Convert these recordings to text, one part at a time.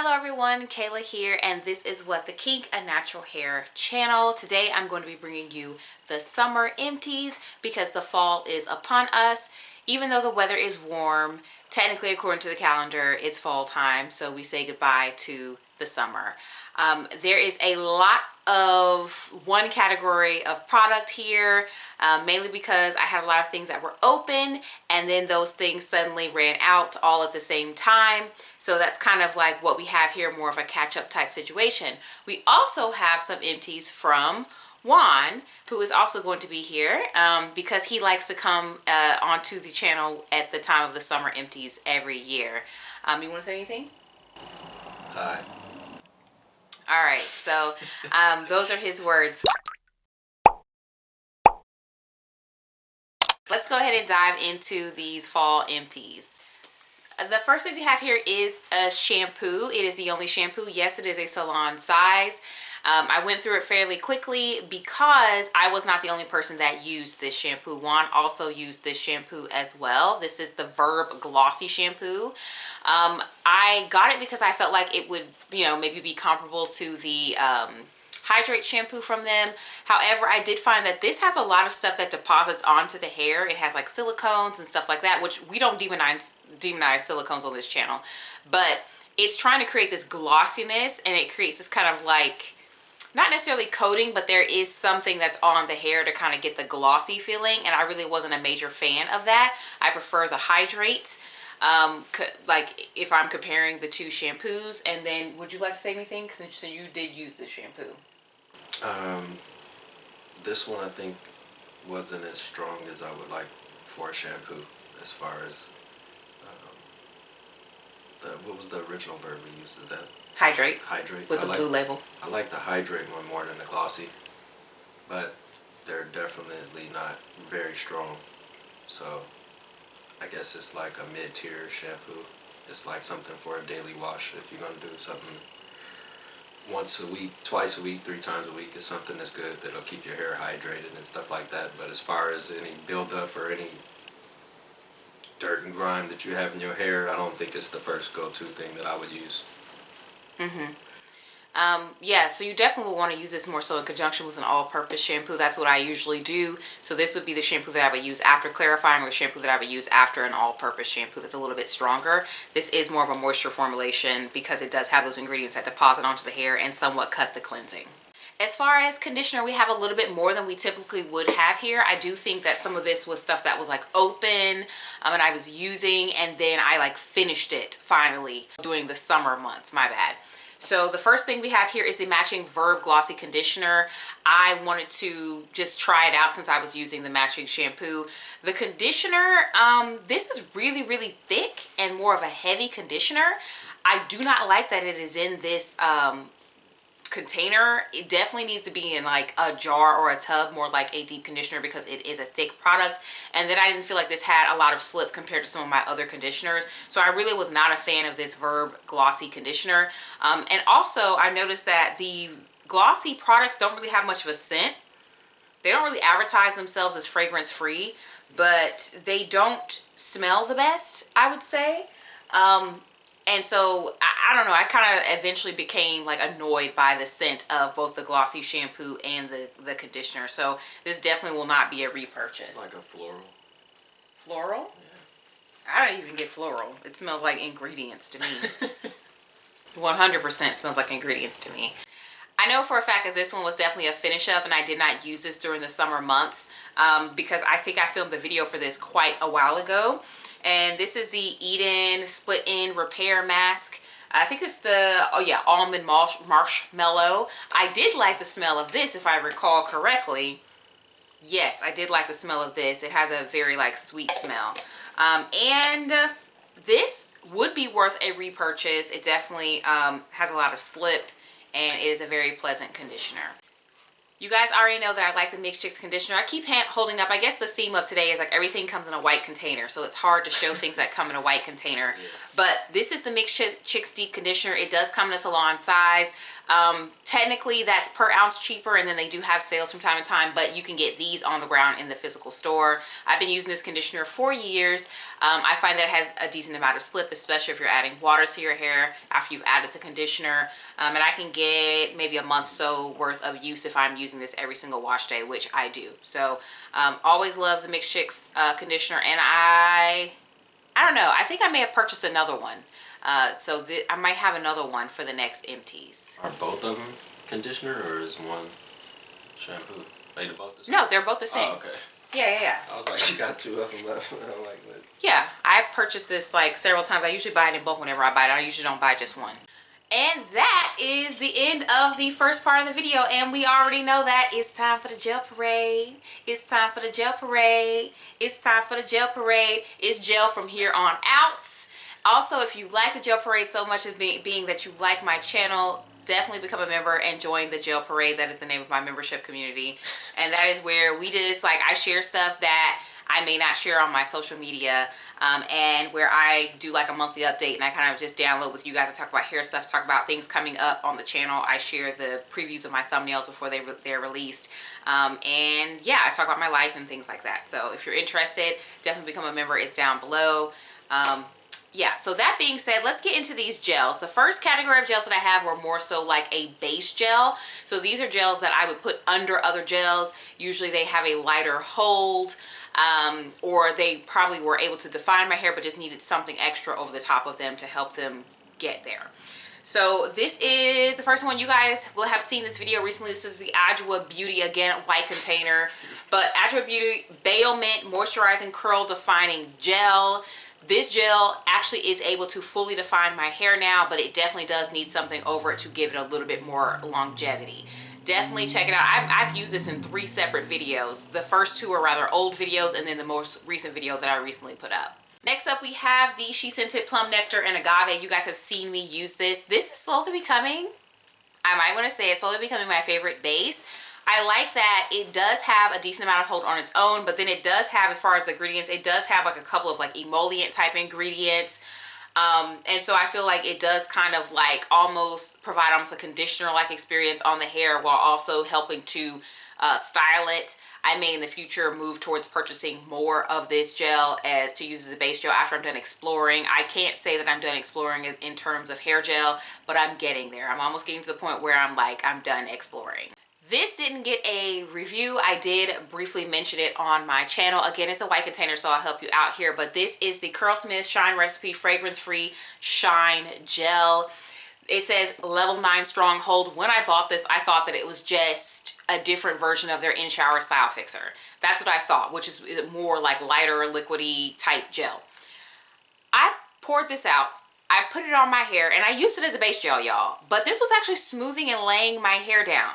Hello everyone, Kayla here, and this is What the Kink, a natural hair channel. Today I'm going to be bringing you the summer empties because the fall is upon us. Even though the weather is warm, technically according to the calendar, it's fall time, so we say goodbye to the summer. There is a lot of one category of product here, mainly because I had a lot of things that were open and then those things suddenly ran out all at the same time. So that's kind of like what we have here, more of a catch-up type situation. We also have some empties from Juan, who is also going to be here because he likes to come onto the channel at the time of the summer empties every year. You want to say anything? Hi. All right, so those are his words. Let's go ahead and dive into these fall empties. The first thing we have here is a shampoo. It is the only shampoo. Yes, it is a salon size. I went through it fairly quickly because I was not the only person that used this shampoo. Juan also used this shampoo as well. This is the Verb Glossy Shampoo. I got it because I felt like it would, maybe be comparable to the Hydrate shampoo from them. However, I did find that this has a lot of stuff that deposits onto the hair. It has like silicones and stuff like that, which we don't demonize silicones on this channel, but it's trying to create this glossiness, and it creates this kind of like, not necessarily coating, but there is something that's on the hair to kind of get the glossy feeling, and I really wasn't a major fan of that. I prefer the Hydrate, like if I'm comparing the two shampoos. And then would you like to say anything, since you did use this shampoo? This one I think wasn't as strong as I would like for a shampoo, as far as what was the original verb we used? Is that Hydrate. Hydrate? With the blue label. I like the Hydrate one more than the Glossy, but they're definitely not very strong. So I guess it's like a mid-tier shampoo. It's like something for a daily wash. If you're gonna do something once a week, twice a week, 3 times a week, is something that's good, that'll keep your hair hydrated and stuff like that. But as far as any buildup or any dirt and grime that you have in your hair, I don't think it's the first go-to thing that I would use. Yeah, so you definitely will want to use this more so in conjunction with an all-purpose shampoo. That's what I usually do. So this would be the shampoo that I would use after clarifying, or the shampoo that I would use after an all-purpose shampoo that's a little bit stronger. This is more of a moisture formulation because it does have those ingredients that deposit onto the hair and somewhat cut the cleansing. As far as conditioner, we have a little bit more than we typically would have here. I do think that some of this was stuff that was like open and I was using, and then I like finished it finally during the summer months. My bad. So the first thing we have here is the matching Verb Glossy Conditioner. I wanted to just try it out since I was using the matching shampoo. The conditioner, this is really, really thick and more of a heavy conditioner. I do not like that it is in this container. It definitely needs to be in like a jar or a tub, more like a deep conditioner, because it is a thick product. And then I didn't feel like this had a lot of slip compared to some of my other conditioners, so I really was not a fan of this Verb Glossy Conditioner. And also I noticed that the glossy products don't really have much of a scent. They don't really advertise themselves as fragrance free, but they don't smell the best, I would say. And so, I don't know, I kind of eventually became like annoyed by the scent of both the glossy shampoo and the conditioner. So this definitely will not be a repurchase. It's like a floral. Floral? Yeah. I don't even get floral. It smells like ingredients to me. 100% smells like ingredients to me. I know for a fact that this one was definitely a finish up, and I did not use this during the summer months because I think I filmed the video for this quite a while ago. And this is the Eden Split End Repair Mask. I think it's the, Almond Marshmallow. I did like the smell of this, if I recall correctly. Yes, I did like the smell of this. It has a very like sweet smell. And this would be worth a repurchase. It definitely has a lot of slip, and it is a very pleasant conditioner. You guys already know that I like the Mixed Chicks conditioner. I keep holding up, I guess the theme of today is like everything comes in a white container, so it's hard to show things that come in a white container. But this is the Mixed Chicks deep conditioner. It does come in a salon size. Technically, that's per ounce cheaper, and then they do have sales from time to time, but you can get these on the ground in the physical store. I've been using this conditioner for years. I find that it has a decent amount of slip, especially if you're adding water to your hair after you've added the conditioner. And I can get maybe a month's so worth of use if I'm using this every single wash day, which I do. So always love the Mix Chicks conditioner, and I don't know, I think I may have purchased another one. So I might have another one for the next Empties. Are both of them conditioner, or is one shampoo? Are they both the same? No, they're both the same. Oh, okay. Yeah. I was like, you got two of them left. I'm like, what? Yeah, I purchased this like several times. I usually buy it in bulk whenever I buy it. I usually don't buy just one. And that is the end of the first part of the video, and we already know that it's time for the gel parade. It's time for the gel parade. It's time for the gel parade. It's gel from here on out. Also, if you like the gel parade so much as being that you like my channel, definitely become a member and join the gel parade. That is the name of my membership community, and that is where we just like, I share stuff that I may not share on my social media, and where I do like a monthly update, and I kind of just download with you guys to talk about hair stuff, talk about things coming up on the channel. I share the previews of my thumbnails before they're released, and yeah, I talk about my life and things like that. So if you're interested, definitely become a member. It's down below. Yeah, so that being said, let's get into these gels. The first category of gels that I have were more so like a base gel. So these are gels that I would put under other gels. Usually they have a lighter hold, or they probably were able to define my hair but just needed something extra over the top of them to help them get there. So this is the first one. You guys will have seen this video recently. This is the Adwoa Beauty, again, white container. But Adwoa Beauty Bailment Moisturizing Curl Defining Gel. This gel actually is able to fully define my hair now, but it definitely does need something over it to give it a little bit more longevity. Definitely check it out. I've used this in 3 separate videos. The first 2 are rather old videos, and then the most recent video that I recently put up. Next up, we have the She Scented Plum Nectar and Agave. You guys have seen me use this. This is slowly becoming, I might want to say, it's slowly becoming my favorite base. I like that it does have a decent amount of hold on its own, but then it does have, as far as the ingredients, it does have like a couple of like emollient type ingredients. And so I feel like it does kind of like almost provide almost a conditioner like experience on the hair while also helping to style it. I may in the future move towards purchasing more of this gel as to use as a base gel after I'm done exploring. I can't say that I'm done exploring in terms of hair gel, but I'm getting there. I'm almost getting to the point where I'm like, I'm done exploring. This didn't get a review. I did briefly mention it on my channel. Again, it's a white container, so I'll help you out here. But this is the Curlsmith Shine Recipe Fragrance-Free Shine Gel. It says level 9 strong hold. When I bought this, I thought that it was just a different version of their in-shower style fixer. That's what I thought, which is more like lighter, liquidy type gel. I poured this out. I put it on my hair, and I used it as a base gel, y'all. But this was actually smoothing and laying my hair down.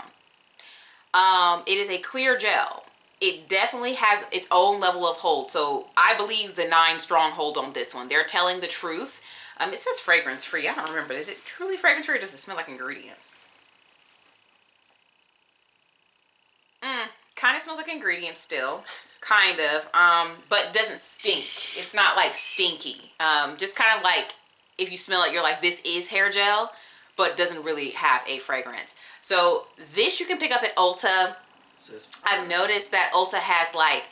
It is a clear gel. It definitely has its own level of hold. So I believe the 9 strong hold on this one. They're telling the truth. It says fragrance free. I don't remember. Is it truly fragrance free, or does it smell like ingredients? Kind of smells like ingredients still. Kind of. But doesn't stink. It's not like stinky. Just kind of like if you smell it, you're like, this is hair gel, but doesn't really have a fragrance. So this you can pick up at Ulta. I've noticed that Ulta has like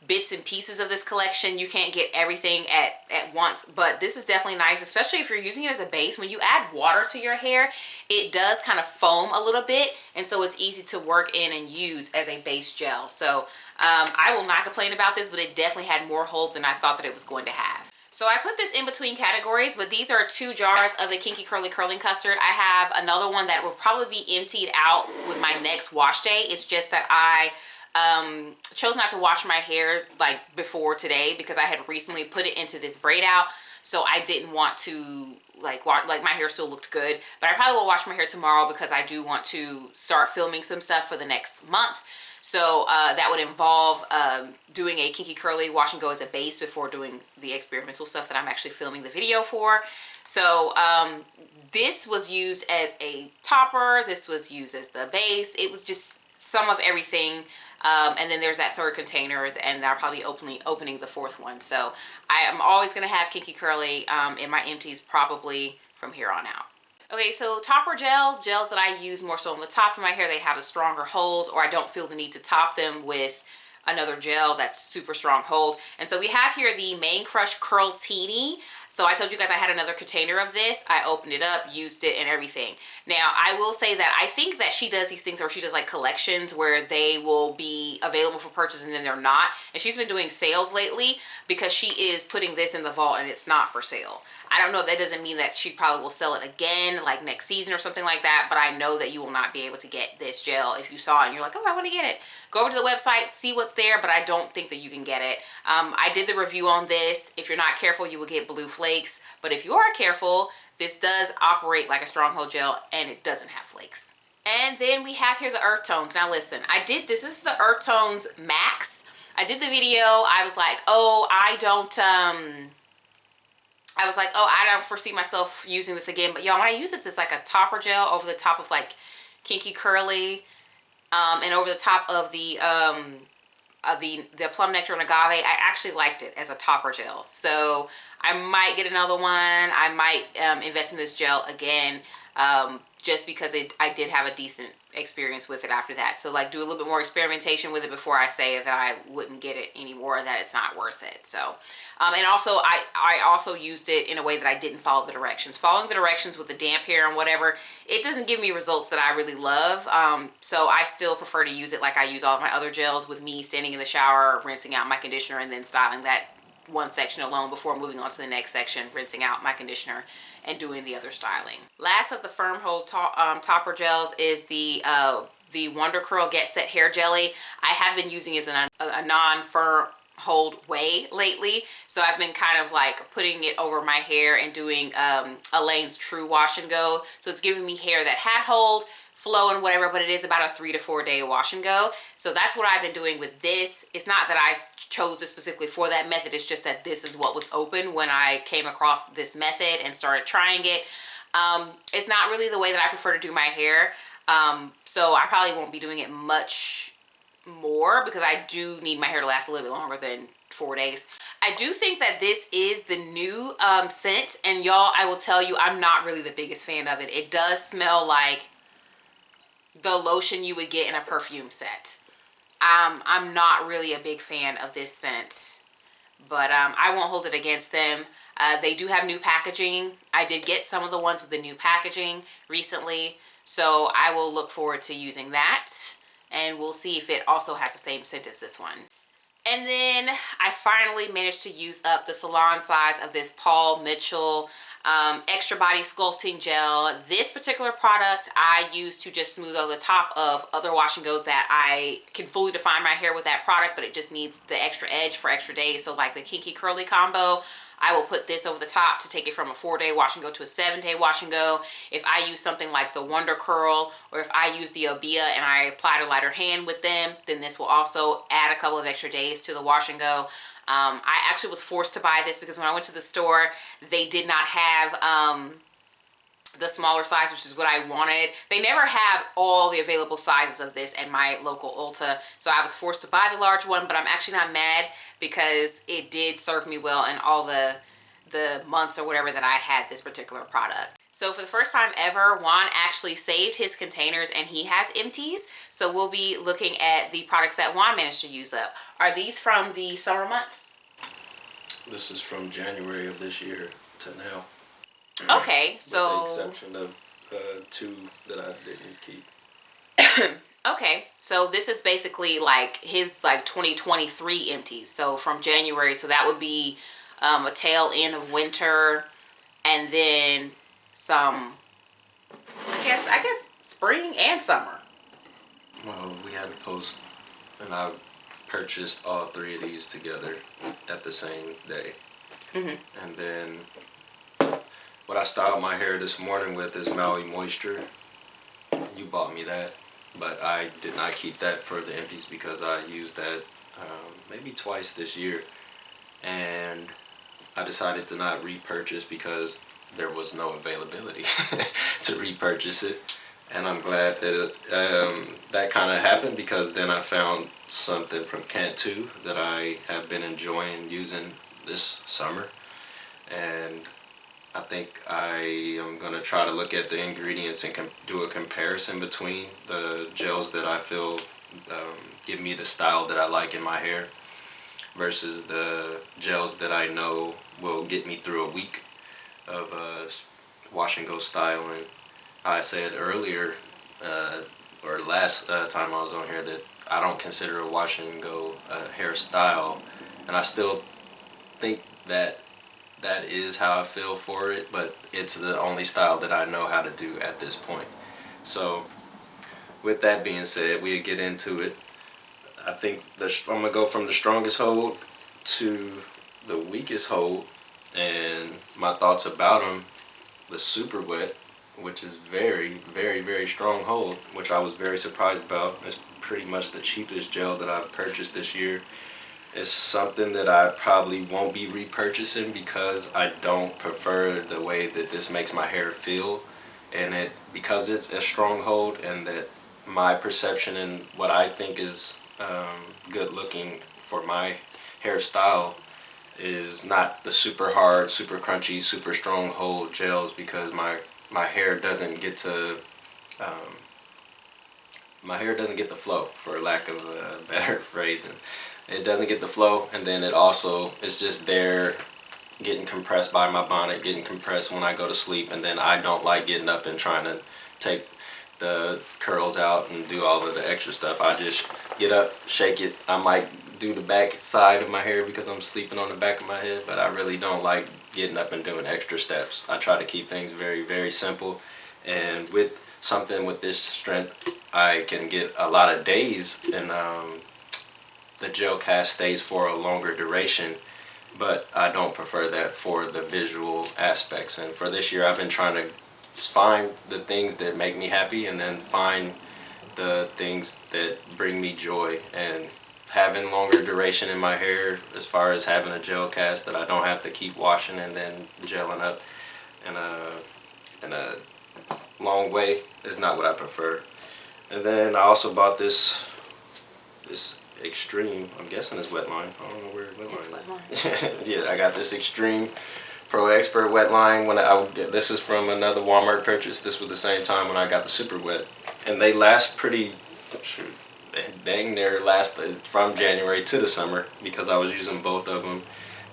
bits and pieces of this collection. You can't get everything at once, but this is definitely nice, especially if you're using it as a base. When you add water to your hair, it does kind of foam a little bit, and so it's easy to work in and use as a base gel. So I will not complain about this, but it definitely had more hold than I thought that it was going to have. So I put this in between categories, but these are 2 jars of the Kinky Curly Curling Custard. I have another one that will probably be emptied out with my next wash day. It's just that I chose not to wash my hair like before today because I had recently put it into this braid out. So I didn't want to like my hair still looked good, but I probably will wash my hair tomorrow because I do want to start filming some stuff for the next month. So that would involve doing a Kinky Curly wash and go as a base before doing the experimental stuff that I'm actually filming the video for. So this was used as a topper. This was used as the base. It was just some of everything. And then there's that 3rd container, and I'll probably opening the 4th one. So I am always going to have Kinky Curly in my empties probably from here on out. Okay, so topper gels that I use more so on the top of my hair, they have a stronger hold, or I don't feel the need to top them with another gel that's super strong hold. And so we have here the Main Crush Curl Teeny. So I told you guys I had another container of this. I opened it up, used it, and everything. Now, I will say that I think that she does these things where she does like collections where they will be available for purchase and then they're not. And she's been doing sales lately because she is putting this in the vault and it's not for sale. I don't know if that doesn't mean that she probably will sell it again like next season or something like that, but I know that you will not be able to get this gel if you saw it and you're like, oh, I want to get it. Go over to the website, see what's there, but I don't think that you can get it. I did the review on this. If you're not careful, you will get blue flakes, but if you are careful, this does operate like a stronghold gel and it doesn't have flakes. And then we have here the earth tones. Now listen, this is the earth tones max. I did the video. I was like, oh, I don't foresee myself using this again. But y'all, when I use this, it's like a topper gel over the top of like Kinky Curly, and over the top of the Plum Nectar and Agave. I actually liked it as a topper gel. So I might get another one. I might invest in this gel again, just because I did have a decent experience with it after that. So like do a little bit more experimentation with it before I say that I wouldn't get it anymore, that it's not worth it. So and also I also used it in a way that I didn't follow the directions. Following the directions with the damp hair and whatever, it doesn't give me results that I really love. So I still prefer to use it like I use all of my other gels, with me standing in the shower, rinsing out my conditioner, and then styling that one section alone before moving on to the next section, rinsing out my conditioner and doing the other styling. Last of the firm hold topper gels is the Wonder Curl Get Set Hair Jelly. I have been using it in a non-firm hold way lately, so I've been kind of like putting it over my hair and doing Elaine's True Wash and Go. So it's giving me hair that had hold, flow, and whatever, but it is about a 3 to 4 day wash and go. So that's what I've been doing with this. It's not that I chose this specifically for that method, it's just that this is what was open when I came across this method and started trying it. It's not really the way that I prefer to do my hair, so I probably won't be doing it much more because I do need my hair to last a little bit longer than 4 days. I do think that this is the new scent, and y'all, I will tell you, I'm not really the biggest fan of it. It does smell like the lotion you would get in a perfume set. I'm not really a big fan of this scent, but I won't hold it against them. They do have new packaging. I did get some of the ones with the new packaging recently, so I will look forward to using that, and we'll see if it also has the same scent as this one. And then I finally managed to use up the salon size of this Paul Mitchell Extra Body Sculpting Gel. This particular product I use to just smooth over the top of other wash and goes that I can fully define my hair with that product, but it just needs the extra edge for extra days. So like the Kinky Curly combo, I will put this over the top to take it from a 4-day wash and go to a 7-day wash and go. If I use something like the Wonder Curl, or if I use the Obia and I apply a lighter hand with them, then this will also add a couple of extra days to the wash and go. I actually was forced to buy this because when I went to the store, they did not have the smaller size, which is what I wanted. They never have all the available sizes of this at my local Ulta, so I was forced to buy the large one, but I'm actually not mad because it did serve me well in all the months or whatever that I had this particular product. So for the first time ever, Juan actually saved his containers and he has Empties. So we'll be looking at the products that Juan managed to use up. Are these from the summer months? This is from January of this year to now. Okay, so... with the exception of 2 that I didn't keep. Okay, so this is basically like his like 2023 Empties. So from January, so that would be a tail end of winter, and then some, I guess spring and summer. Well, we had to post, and I purchased all 3 of these together at the same day. Mm-hmm. And then what I styled my hair this morning with is Maui Moisture. You bought me that, but I did not keep that for the Empties because I used that maybe twice this year, and I decided to not repurchase because there was no availability to repurchase it. And I'm glad that that kind of happened, because then I found something from Cantu that I have been enjoying using this summer, and I think I am going to try to look at the ingredients and do a comparison between the gels that I feel give me the style that I like in my hair versus the gels that I know will get me through a week of wash and go styling. I said earlier, or last time I was on here, that I don't consider a wash and go hairstyle, and I still think that that is how I feel for it, but it's the only style that I know how to do at this point. So with that being said, we'll get into it. I think I'm gonna go from the strongest hold to the weakest hold, and my thoughts about them. The super wet, which is very, very, very strong hold, which I was very surprised about. It's pretty much the cheapest gel that I've purchased this year. It's something that I probably won't be repurchasing because I don't prefer the way that this makes my hair feel, and because it's a strong hold, and that my perception and what I think is good looking for my hairstyle is not the super hard, super crunchy, super strong hold gels, because my hair doesn't get to the flow, for lack of a better phrasing. It doesn't get the flow, and then it also is just there getting compressed by my bonnet, getting compressed when I go to sleep, and then I don't like getting up and trying to take the curls out and do all of the extra stuff. I just get up, shake it. I might do the back side of my hair because I'm sleeping on the back of my head, but I really don't like getting up and doing extra steps. I try to keep things very, very simple, and with something with this strength, I can get a lot of days, and the gel cast stays for a longer duration, but I don't prefer that for the visual aspects. And for this year, I've been trying to just find the things that make me happy, and then find the things that bring me joy, and having longer duration in my hair, as far as having a gel cast that I don't have to keep washing and then gelling up in a long way, is not what I prefer. And then I also bought this Extreme, I'm guessing it's Wetline. I don't know where Wetline is. It's Wetline. Yeah, I got this Extreme Pro Expert Wetline. This is from another Walmart purchase. This was the same time when I got the Super Wet, and they last pretty, dang near lasted from January to the summer, because I was using both of them,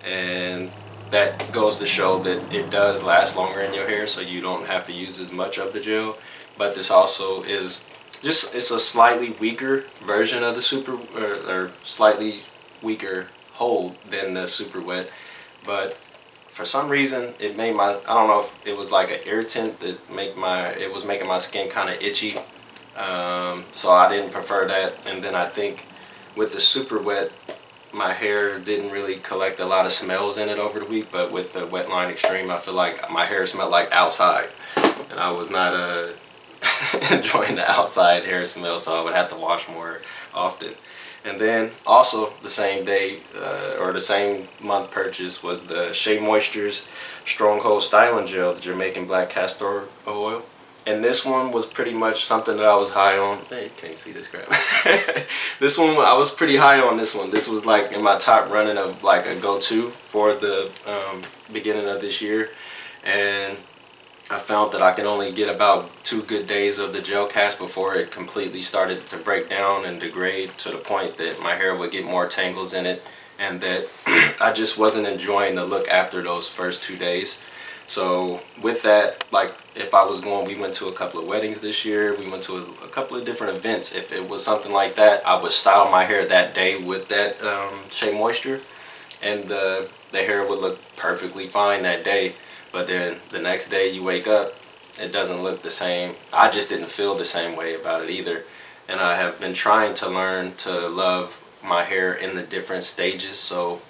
and that goes to show that it does last longer in your hair, so you don't have to use as much of the gel. But this also is it's a slightly weaker version of the super, or slightly weaker hold than the Super Wet, but for some reason it made I don't know if it was like an irritant that it was making my skin kind of itchy, so I didn't prefer that. And then I think with the Super Wet, my hair didn't really collect a lot of smells in it over the week, but with the Wetline Extreme, I feel like my hair smelled like outside, and I was not enjoying the outside hair smell, so I would have to wash more often. And then also the same day, or the same month purchase, was the Shea Moisture's Stronghold Styling Gel, the Jamaican Black Castor Oil. And this one was pretty much something that I was high on. Hey, can't you see this crap? This one, I was pretty high on this one. This was like in my top running of like a go-to for the beginning of this year. And I found that I can only get about 2 good days of the gel cast before it completely started to break down and degrade, to the point that my hair would get more tangles in it, and that I just wasn't enjoying the look after those first 2 days. So with that, like if I was going, we went to a couple of weddings this year, we went to a couple of different events. If it was something like that, I would style my hair that day with that Shea Moisture, and the hair would look perfectly fine that day. But then the next day you wake up, it doesn't look the same. I just didn't feel the same way about it either. And I have been trying to learn to love my hair in the different stages. So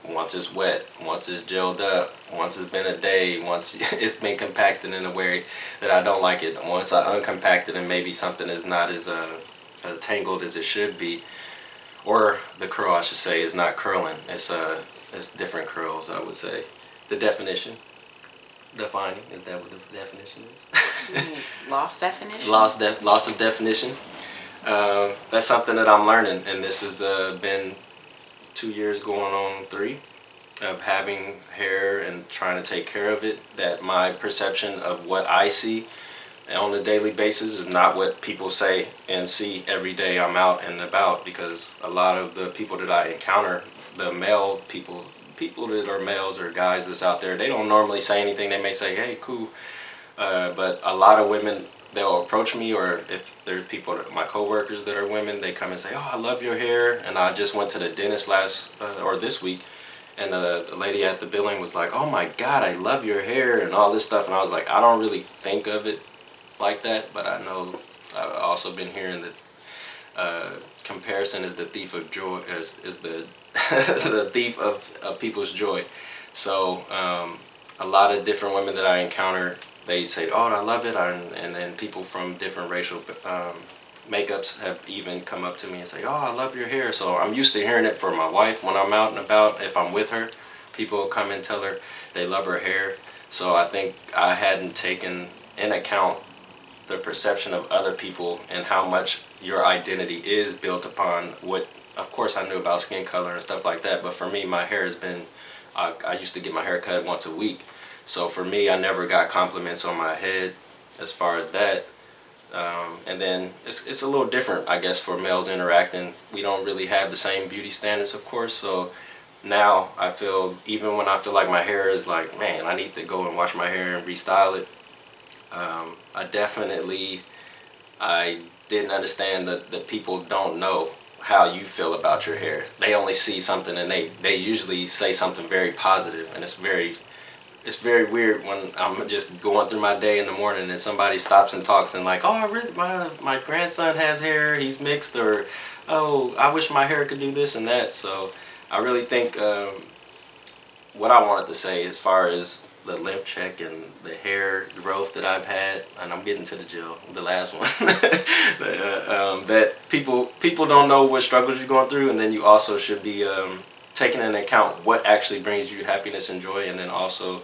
once it's wet, once it's gelled up, once it's been a day, once it's been compacted in a way that I don't like it, once I uncompact it and maybe something is not as tangled as it should be, or the curl, I should say, is not curling. It's different curls, I would say. The definition. Defining, is that what the definition is? Lost definition? Loss of definition. That's something that I'm learning, and this has been 2 years going on 3. of having hair and trying to take care of it, that my perception of what I see on a daily basis is not what people say and see every day I'm out and about, because a lot of the people that I encounter, the male people that are males or guys that's out there, they don't normally say anything. They may say, hey, cool. But a lot of women, they'll approach me, or if there's people, my coworkers that are women, they come and say, oh, I love your hair. And I just went to the dentist or this week, and the lady at the billing was like, oh my God, I love your hair and all this stuff. And I was like, I don't really think of it like that, but I know I've also been hearing that comparison is the thief of joy, is the the thief of people's joy. So a lot of different women that I encounter, they say, oh, I love it. And then people from different racial makeups have even come up to me and say, oh, I love your hair. So I'm used to hearing it for my wife when I'm out and about. If I'm with her, people come and tell her they love her hair. So I think I hadn't taken in account the perception of other people and how much your identity is built upon what, of course I knew about skin color and stuff like that, but for me, my hair has been, I used to get my hair cut once a week. So for me, I never got compliments on my head as far as that. And then it's a little different, I guess, for males interacting. We don't really have the same beauty standards, of course. So now I feel, even when I feel like my hair is like, man, I need to go and wash my hair and restyle it. I didn't understand that people don't know how you feel about your hair. They only see something, and they usually say something very positive, and it's very weird when I'm just going through my day in the morning and somebody stops and talks and like, oh, I really, my grandson has hair, he's mixed, or oh, I wish my hair could do this and that. So I really think what I wanted to say as far as the lymph check and the hair growth that I've had, and I'm getting to the gel, the last one, that people don't know what struggles you're going through, and then you also should be taking into account what actually brings you happiness and joy. And then also,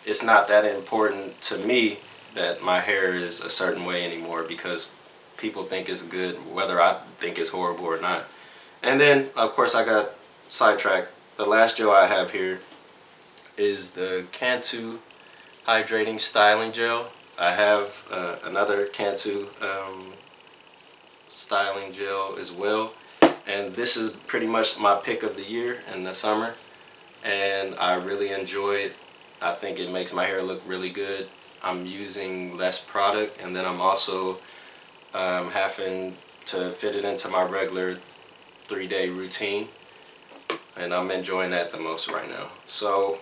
it's not that important to me that my hair is a certain way anymore, because people think it's good whether I think it's horrible or not. And then of course I got sidetracked. The last gel I have here is the Cantu Hydrating Styling Gel. I have another Cantu styling gel as well, and this is pretty much my pick of the year in the summer, and I really enjoy it. I think it makes my hair look really good. I'm using less product, and then I'm also having to fit it into my regular 3-day routine, and I'm enjoying that the most right now. So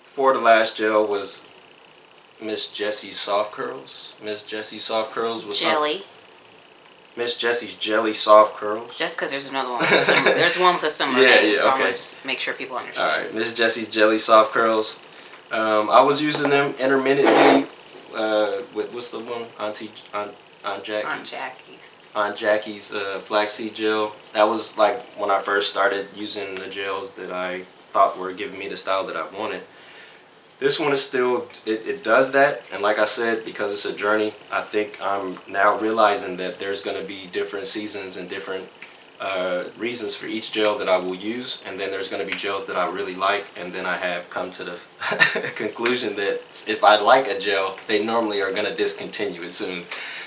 for the last gel was Miss Jessie's Soft Curls. Miss Jessie's Soft Curls was Jelly. Miss Jessie's Jelly Soft Curls. Just because there's another one with a similar, there's one with a similar name, so okay. I'm going to just make sure people understand. Alright, Miss Jessie's Jelly Soft Curls. I was using them intermittently with, what's the one? Aunt Jackie's. Aunt Jackie's flaxseed gel. That was like when I first started using the gels that I thought were giving me the style that I wanted. This one is still, it does that, and like I said, because it's a journey, I think I'm now realizing that there's going to be different seasons and different reasons for each gel that I will use, and then there's going to be gels that I really like, and then I have come to the conclusion that if I like a gel, they normally are going to discontinue it soon.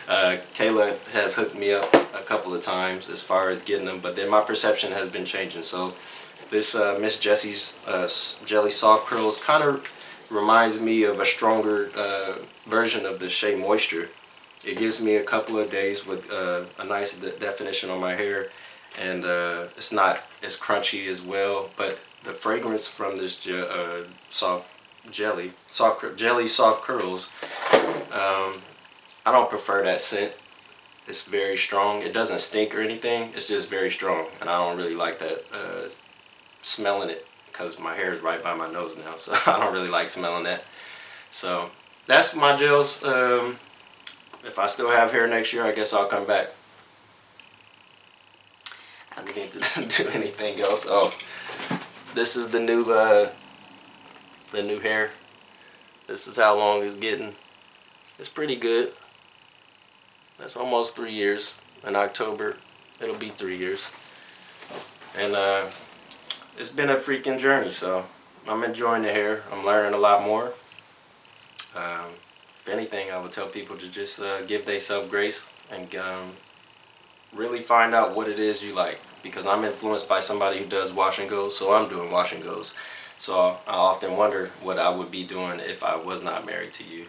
Kayla has hooked me up a couple of times as far as getting them, but then my perception has been changing. So this Miss Jessie's Jelly Soft Curls kind of reminds me of a stronger version of the Shea Moisture. It gives me a couple of days with a nice definition on my hair, and it's not as crunchy as well, but the fragrance from this jelly soft curls, I don't prefer that scent. It's very strong. It doesn't stink or anything. It's just very strong, and I don't really like that smelling it, because my hair is right by my nose now, so I don't really like smelling that. So that's my gels. If I still have hair next year, I guess I'll come back. Okay. We need to do anything else. Oh, this is the new hair. This is how long it's getting. It's pretty good. That's almost 3 years. In October, it'll be 3 years. And it's been a freaking journey. So I'm enjoying the hair. I'm learning a lot more. If anything, I would tell people to just give themselves grace and really find out what it is you like. Because I'm influenced by somebody who does wash and goes, so I'm doing wash and goes. So I often wonder what I would be doing if I was not married to you,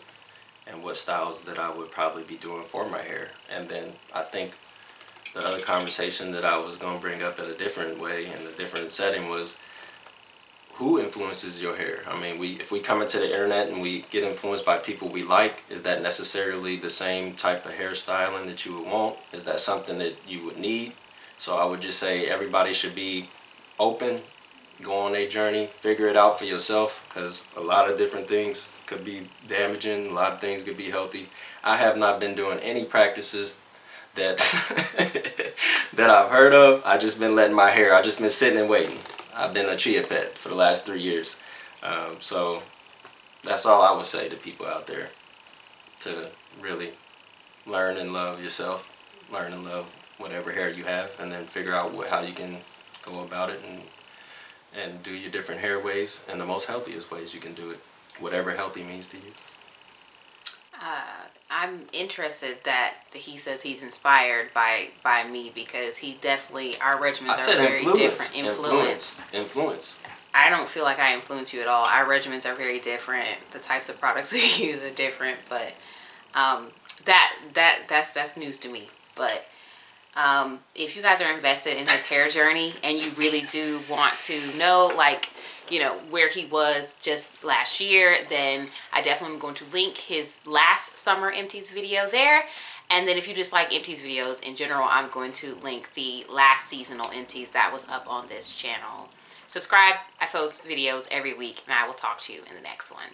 and what styles that I would probably be doing for my hair. And then I think the other conversation that I was going to bring up in a different way, in a different setting, was who influences your hair? I mean, if we come into the internet and we get influenced by people we like, is that necessarily the same type of hairstyling that you would want? Is that something that you would need? So I would just say everybody should be open, go on a journey, figure it out for yourself, because a lot of different things could be damaging, a lot of things could be healthy. I have not been doing any practices that that I've heard of. I just been letting my hair, I just been sitting and waiting. I've been a chia pet for the last 3 years. So that's all I would say to people out there, to really learn and love yourself, learn and love whatever hair you have, and then figure out how you can go about it and do your different hair ways in the most healthiest ways you can do it, whatever healthy means to you. I'm interested that he says he's inspired by me, because he definitely, our regimens are very different. Influence. I don't feel like I influence you at all. Our regimens are very different. The types of products we use are different, but that's news to me. But if you guys are invested in his hair journey and you really do want to know, like, you know, where he was just last year, then I definitely am going to link his last summer Empties video there. And then if you just like Empties videos in general, I'm going to link the last seasonal Empties that was up on this channel. Subscribe. I post videos every week, and I will talk to you in the next one.